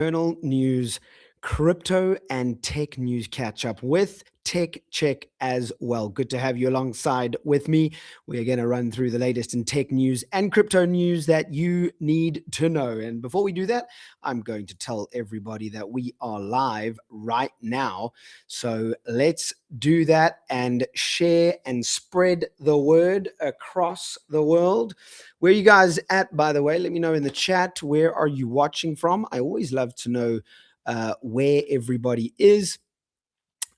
Journal news, crypto and tech news catch up with Tech Check as well. Good to have you alongside with me. We're going to run through the latest in tech news and crypto news that you need to know. And before we do that, I'm going to tell everybody that we are live right now. So let's do that and share and spread the word across the world. Where are you guys at, by the way? Let me know in the chat. Where are you watching from? I always love to know where everybody is.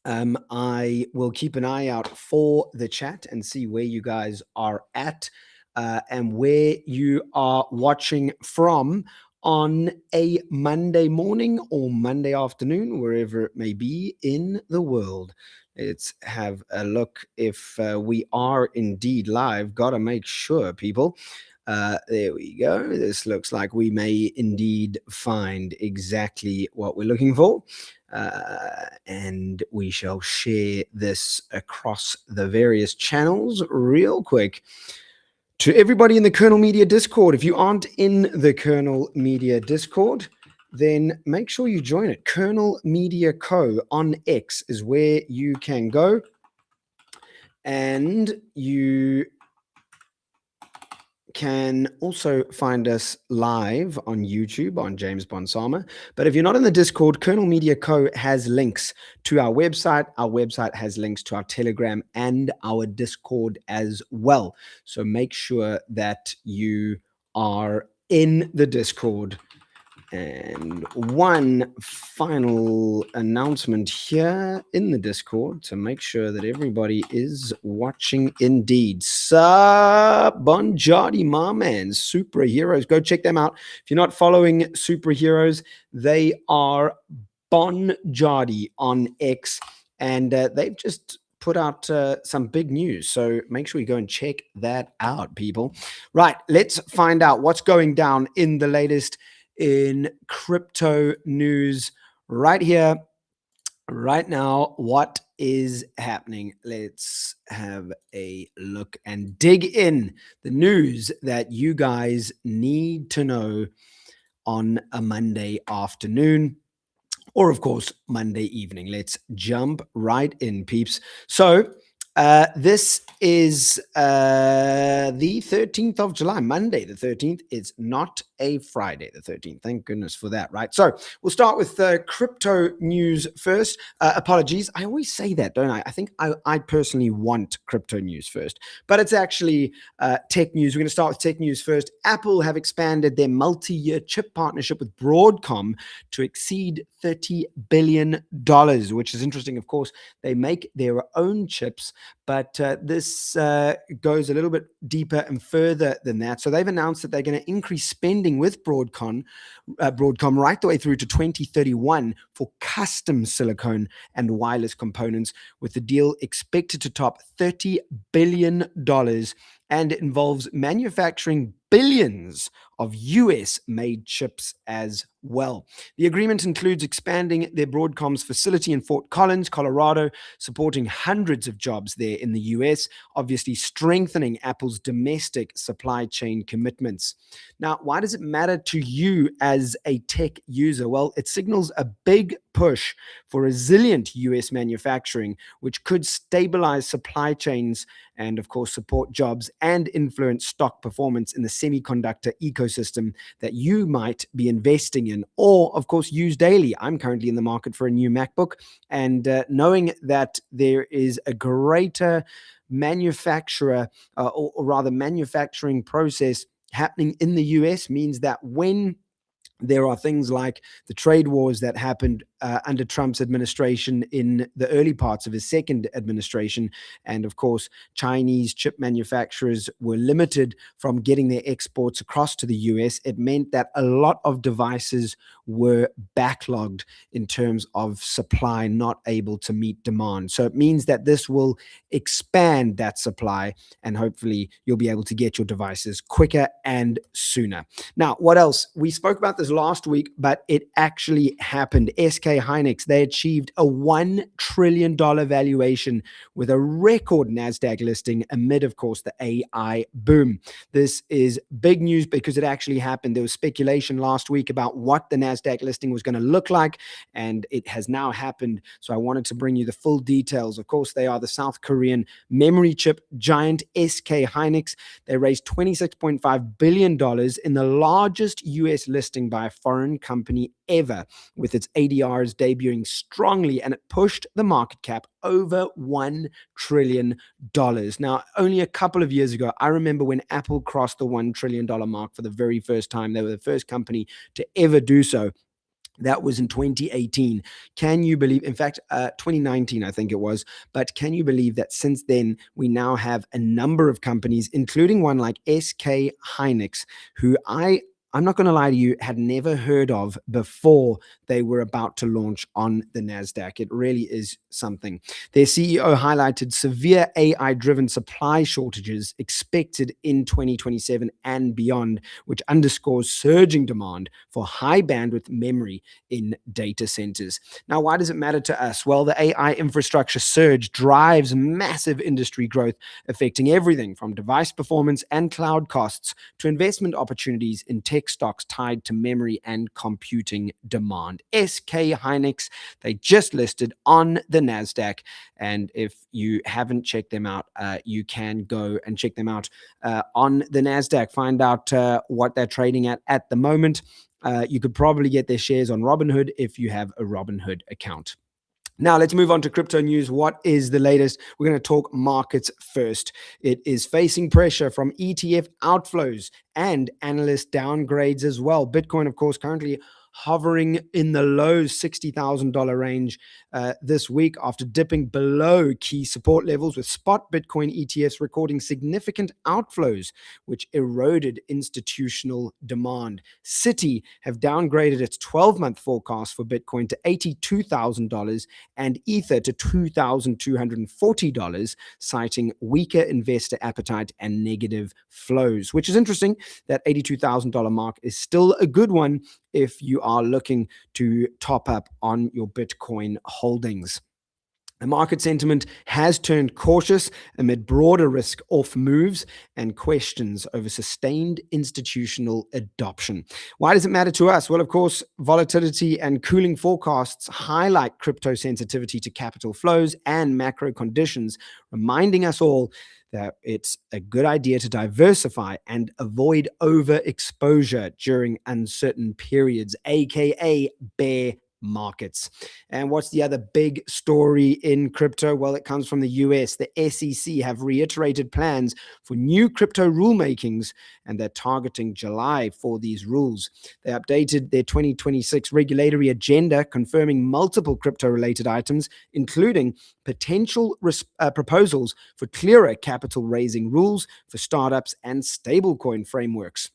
I will keep an eye out for the chat and see where you guys are at and where you are watching from on a Monday morning or Monday afternoon, wherever it may be in the world. Let's have a look if we are indeed live. Gotta make sure, people. There we go. This looks like we may indeed find exactly what we're looking for. And we shall share this across the various channels real quick. To everybody in the Kernel Media Discord, if you aren't in the Kernel Media Discord, then make sure you join it. Kernel Media Co. on X is where you can go. And you can also find us live on YouTube on James Bonsama. But if you're not in the Discord, Kernel Media Co. has links to our website. Our website has links to our Telegram and our Discord as well. So make sure that you are in the Discord. And one final announcement here in the Discord to make sure that everybody is watching indeed. Sup, Bonjardi, my man, Superheroes. Go check them out. If you're not following Superheroes, they are Bonjardi on X, and they've just put out some big news. So make sure you go and check that out, people. Right, let's find out what's going down in the latest in crypto news right here, right now. What is happening? Let's have a look and dig in the news that you guys need to know on a Monday afternoon, or of course Monday evening. Let's jump right in, peeps. So this is the 13th of July, Monday the 13th. It's not a Friday the 13th. Thank goodness for that, right? So we'll start with crypto news first. Apologies. I always say that, don't I? I think I personally want crypto news first, but it's actually tech news. We're going to start with tech news first. Apple have expanded their multi-year chip partnership with Broadcom to exceed $30 billion, which is interesting. Of course, they make their own chips, but this goes a little bit deeper and further than that. So they've announced that they're going to increase spending with Broadcom right the way through to 2031 for custom silicone and wireless components, with the deal expected to top $30 billion, and it involves manufacturing billions of US-made chips as well. The agreement includes expanding their Broadcom's facility in Fort Collins, Colorado, supporting hundreds of jobs there in the US, obviously strengthening Apple's domestic supply chain commitments. Now, why does it matter to you as a tech user? Well, it signals a big push for resilient US manufacturing, which could stabilize supply chains and, of course, support jobs and influence stock performance in the semiconductor ecosystem that you might be investing in or, of course, use daily. I'm currently in the market for a new MacBook, and knowing that there is a greater manufacturer or rather manufacturing process happening in the US means that when there are things like the trade wars that happened under Trump's administration in the early parts of his second administration. And of course, Chinese chip manufacturers were limited from getting their exports across to the US. It meant that a lot of devices were backlogged in terms of supply, not able to meet demand. So it means that this will expand that supply, and hopefully you'll be able to get your devices quicker and sooner. Now, what else? We spoke about this last week, but it actually happened. SK Hynix, they achieved a $1 trillion valuation with a record NASDAQ listing amid, of course, the AI boom. This is big news because it actually happened. There was speculation last week about what the NASDAQ listing was going to look like, and it has now happened. So I wanted to bring you the full details. Of course, they are the South Korean memory chip giant SK Hynix. They raised $26.5 billion in the largest US listing by a foreign company ever, with its ADRs debuting strongly, and it pushed the market cap over $1 trillion. Now, only a couple of years ago, I remember when Apple crossed the $1 trillion mark for the very first time. They were the first company to ever do so. That was in 2018. Can you believe, in fact, 2019, I think it was, but can you believe that since then, we now have a number of companies, including one like SK Hynix, who I'm not going to lie to you, had never heard of before they were about to launch on the NASDAQ. It really is something. Their CEO highlighted severe AI-driven supply shortages expected in 2027 and beyond, which underscores surging demand for high bandwidth memory in data centers. Now, why does it matter to us? Well, the AI infrastructure surge drives massive industry growth, affecting everything from device performance and cloud costs to investment opportunities in tech stocks tied to memory and computing demand. SK Hynix, they just listed on the NASDAQ. And if you haven't checked them out, you can go and check them out on the NASDAQ. Find out what they're trading at the moment. You could probably get their shares on Robinhood if you have a Robinhood account. Now, let's move on to crypto news. What is the latest? We're going to talk markets first. It is facing pressure from ETF outflows and analyst downgrades as well. Bitcoin, of course, currently hovering in the low $60,000 range this week after dipping below key support levels, with spot Bitcoin ETFs recording significant outflows, which eroded institutional demand. Citi have downgraded its 12-month forecast for Bitcoin to $82,000 and Ether to $2,240, citing weaker investor appetite and negative flows, which is interesting. That $82,000 mark is still a good one if you are looking to top up on your Bitcoin holdings. The market sentiment has turned cautious amid broader risk-off moves and questions over sustained institutional adoption. Why does it matter to us? Well, of course, volatility and cooling forecasts highlight crypto sensitivity to capital flows and macro conditions, reminding us all that it's a good idea to diversify and avoid overexposure during uncertain periods, aka bear markets. And what's the other big story in crypto? Well, it comes from the US. The SEC have reiterated plans for new crypto rulemakings, and they're targeting July for these rules. They updated their 2026 regulatory agenda, confirming multiple crypto-related items, including potential proposals for clearer capital raising rules for startups and stablecoin frameworks.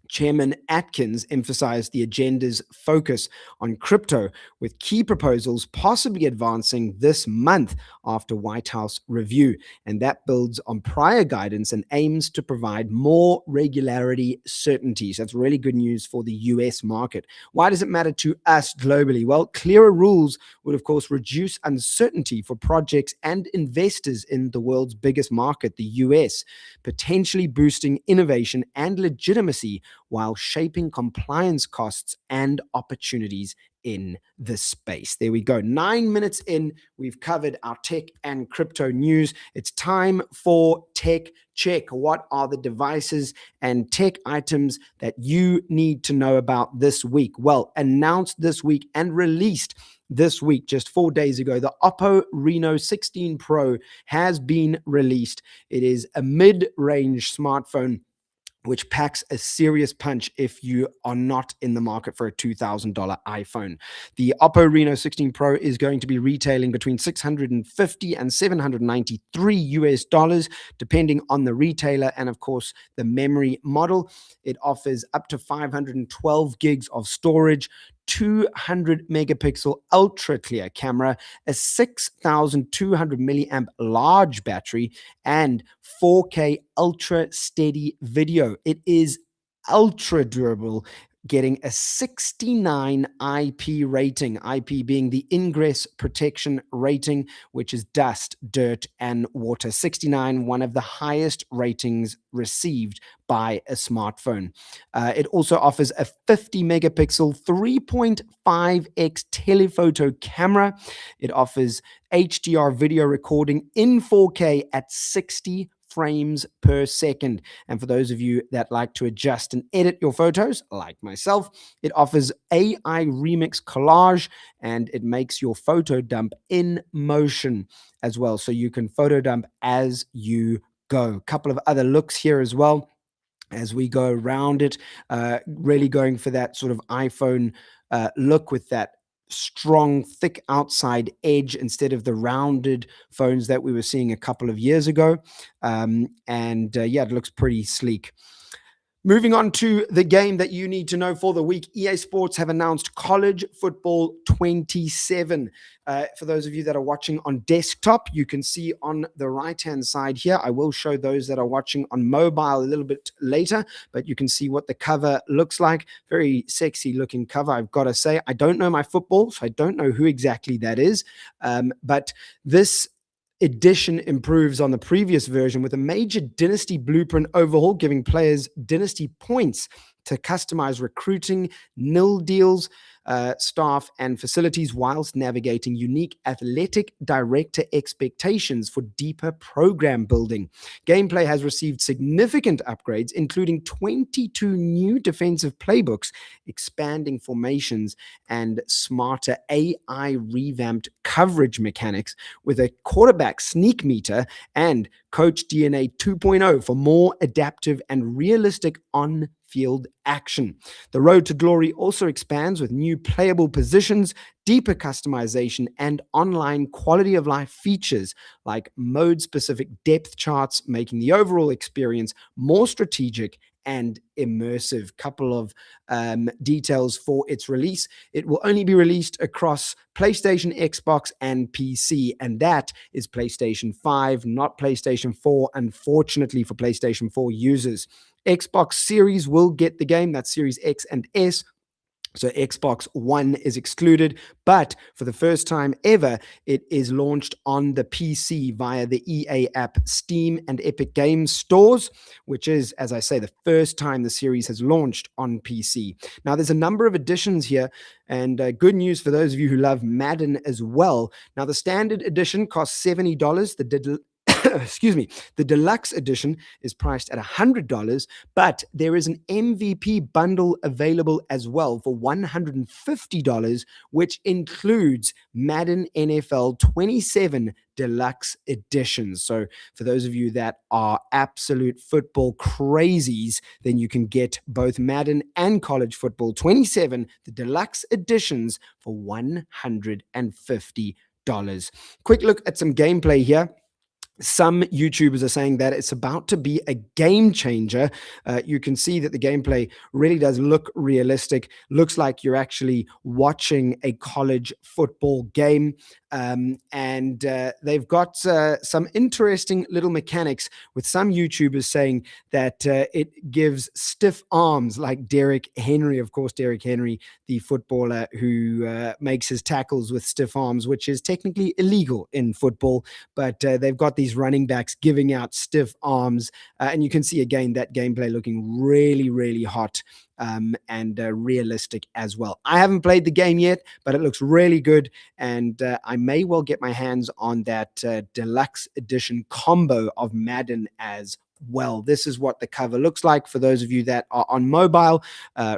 Chairman Atkins emphasized the agenda's focus on crypto, with key proposals possibly advancing this month after White House review. And that builds on prior guidance and aims to provide more regularity certainty. So that's really good news for the US market. Why does it matter to us globally? Well, clearer rules would, of course, reduce uncertainty for projects and investors in the world's biggest market, the US, potentially boosting innovation and legitimacy while shaping compliance costs and opportunities in the space. There we go. 9 minutes in, we've covered our tech and crypto news. It's time for Tech Check. What are the devices and tech items that you need to know about this week? Well, announced this week and released this week, just 4 days ago, the Oppo Reno 16 Pro has been released. It is a mid-range smartphone which packs a serious punch if you are not in the market for a $2,000 iPhone. The Oppo Reno 16 Pro is going to be retailing between $650 and $793, depending on the retailer and, of course, the memory model. It offers up to 512 gigs of storage, 200 megapixel ultra clear camera, a 6,200 milliamp large battery, and 4K ultra steady video. It is ultra durable, getting a 69 IP rating, IP being the ingress protection rating, which is dust, dirt, and water. 69, one of the highest ratings received by a smartphone. It also offers a 50 megapixel 3.5x telephoto camera. It offers HDR video recording in 4K at 60 frames per second. And for those of you that like to adjust and edit your photos, like myself, it offers AI Remix Collage, and it makes your photo dump in motion as well. So you can photo dump as you go. A couple of other looks here as well as we go around it, really going for that sort of iPhone look with that strong, thick outside edge instead of the rounded phones that we were seeing a couple of years ago. Yeah, it looks pretty sleek. Moving on to the game that you need to know for the week, EA Sports have announced College Football 27. For those of you that are watching on desktop, you can see on the right-hand side here. I will show those that are watching on mobile a little bit later, but you can see what the cover looks like. Very sexy looking cover, I've got to say. I don't know my football, so I don't know who exactly that is, but this edition improves on the previous version with a major dynasty blueprint overhaul, giving players dynasty points to customize recruiting, nil deals, staff, and facilities, whilst navigating unique athletic director expectations for deeper program building. Gameplay has received significant upgrades, including 22 new defensive playbooks, expanding formations, and smarter AI revamped coverage mechanics with a quarterback sneak meter and Coach DNA 2.0 for more adaptive and realistic on-field action. The road to glory also expands with new playable positions, deeper customization, and online quality of life features like mode-specific depth charts, making the overall experience more strategic and immersive. Couple of details for its release. It will only be released across PlayStation, Xbox, and PC, and that is PlayStation 5, not PlayStation 4, unfortunately for PlayStation 4 users. Xbox Series will get the game, that's Series X and S. So Xbox One is excluded, but for the first time ever, it is launched on the PC via the EA app, Steam, and Epic Games stores, which is, as I say, the first time the series has launched on PC. Now, there's a number of additions here, and good news for those of you who love Madden as well. Now, the standard edition costs $70. Excuse me, the deluxe edition is priced at $100, but there is an MVP bundle available as well for $150, which includes Madden NFL 27 deluxe editions. So for those of you that are absolute football crazies, then you can get both Madden and College Football 27, the deluxe editions, for $150. Quick look at some gameplay here. Some YouTubers are saying that it's about to be a game changer. You can see that the gameplay really does look realistic. Looks like you're actually watching a college football game. They've got some interesting little mechanics, with some YouTubers saying that it gives stiff arms like Derrick Henry. Of course, Derrick Henry, the footballer who makes his tackles with stiff arms, which is technically illegal in football, but they've got these running backs giving out stiff arms. And you can see again that gameplay looking really, really hot. And realistic as well. I haven't played the game yet, but it looks really good, and I may well get my hands on that deluxe edition combo of Madden as well. This is what the cover looks like for those of you that are on mobile.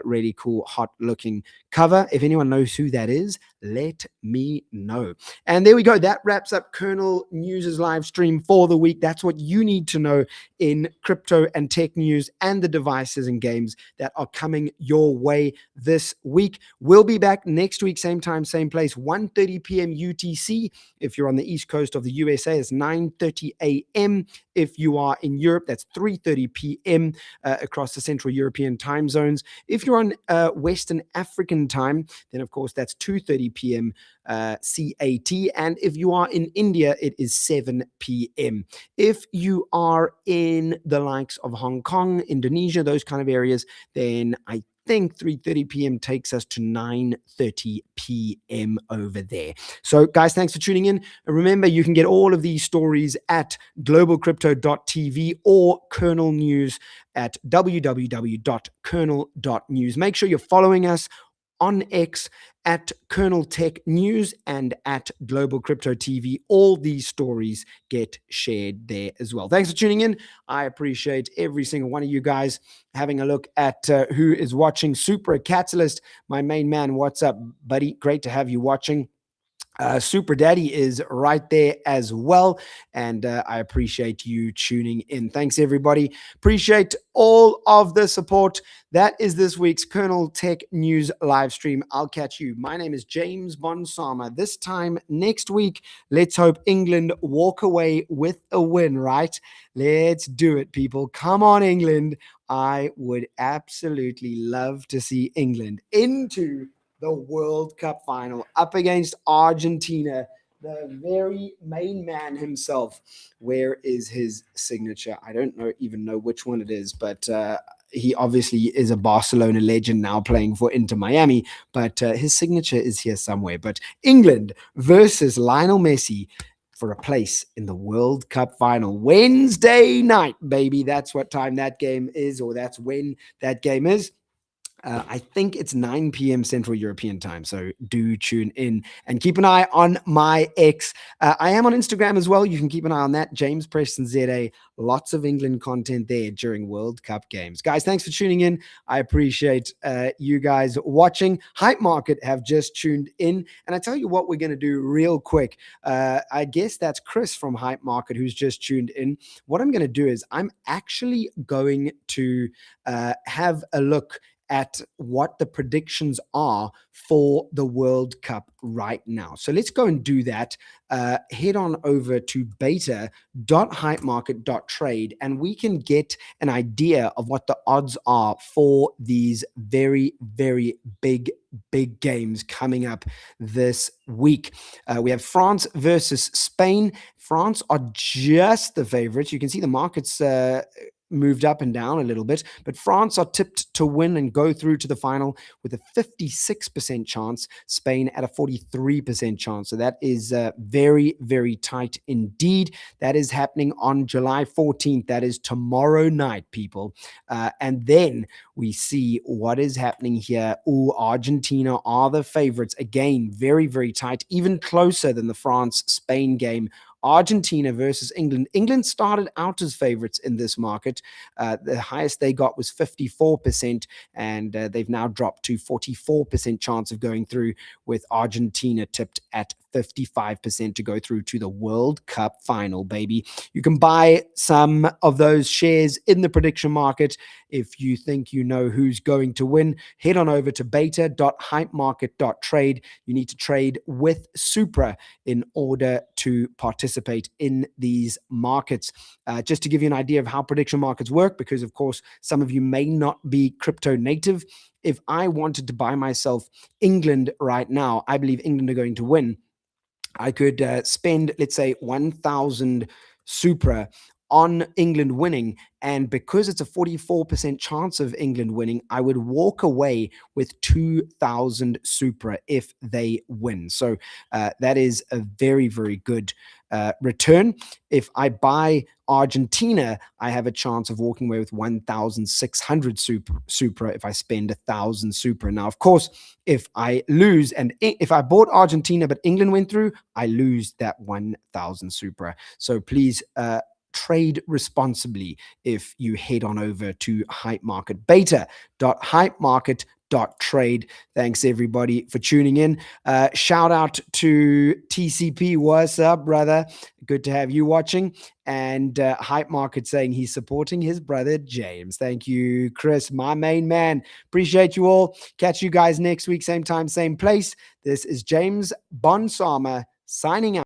Really cool, hot looking cover. If anyone knows who that is, let me know. And there we go. That wraps up Kernel News' live stream for the week. That's what you need to know in crypto and tech news and the devices and games that are coming your way this week. We'll be back next week, same time, same place, 1:30 p.m. UTC. If you're on the east coast of the USA, it's 9:30 a.m. If you are in Europe, that's 3:30 p.m. Across the Central European time zones. If you're on Western African time, then of course that's 2:30 p.m. CAT. And if you are in India, it is 7 p.m. If you are in the likes of Hong Kong, Indonesia, those kind of areas, then I think 3:30 p.m. takes us to 9:30 p.m. over there. So, guys, thanks for tuning in. And remember, you can get all of these stories at globalcrypto.tv or Kernel News at www.kernel.news. Make sure you're following us on X at Kernel Tech News and at Global Crypto TV. All these stories get shared there as well. Thanks for tuning in. I appreciate every single one of you guys having a look at who is watching. Super Catalyst, my main man. What's up, buddy? Great to have you watching. Super Daddy is right there as well. And I appreciate you tuning in. Thanks, everybody. Appreciate all of the support. That is this week's Kernel Tech News live stream. I'll catch you. My name is James Bonsama. This time next week, let's hope England walk away with a win, right? Let's do it, people. Come on, England. I would absolutely love to see England into the World Cup final up against Argentina, the very main man himself. Where is his signature? I don't even know which one it is, but he obviously is a Barcelona legend now playing for Inter Miami, but his signature is here somewhere. But England versus Lionel Messi for a place in the World Cup final. Wednesday night, baby. That's what time that game is, or that's when that game is. I think it's 9 p.m. Central European time. So do tune in and keep an eye on my X. I am on Instagram as well. You can keep an eye on that. James Preston ZA. Lots of England content there during World Cup games. Guys, thanks for tuning in. I appreciate you guys watching. Hype Market have just tuned in. And I tell you what we're going to do real quick. I guess that's Chris from Hype Market who's just tuned in. What I'm going to do is I'm actually going to have a look at what the predictions are for the World Cup right now. So let's go and do that. Head on over to beta.hypemarket.trade and we can get an idea of what the odds are for these very, very big games coming up this week. We have France versus Spain. France are just the favorites. You can see the markets moved up and down a little bit, but France are tipped to win and go through to the final with a 56% chance, Spain at a 43% chance. So that is very, very tight indeed. That is happening on July 14th. That is tomorrow night, people. And then we see what is happening here. Argentina are the favorites. Again, very, very tight, even closer than the France-Spain game. Argentina versus England. England started out as favorites in this market. The highest they got was 54%, and they've now dropped to 44% chance of going through, with Argentina tipped at 55% to go through to the World Cup final, baby. You can buy some of those shares in the prediction market. If you think you know who's going to win, head on over to beta.hypemarket.trade. You need to trade with Supra in order to participate in these markets. Just to give you an idea of how prediction markets work, because of course, some of you may not be crypto native. If I wanted to buy myself England right now, I believe England are going to win. I could spend, let's say, 1,000 Supra on England winning. And because it's a 44% chance of England winning, I would walk away with 2,000 Supra if they win. So that is a very, very good return. If I buy Argentina, I have a chance of walking away with 1,600 Supra if I spend 1,000 Supra. Now, of course, if I lose, and if I bought Argentina but England went through, I lose that 1,000 Supra. So please trade responsibly if you head on over to Hype Market. Beta.hypemarket.trade. Thanks everybody for tuning in. Shout out to TCP. What's up, brother? Good to have you watching. And Hype Market saying he's supporting his brother James. Thank you, Chris, my main man. Appreciate you all. Catch you guys next week, same time, same place. This is James Bonsama signing out.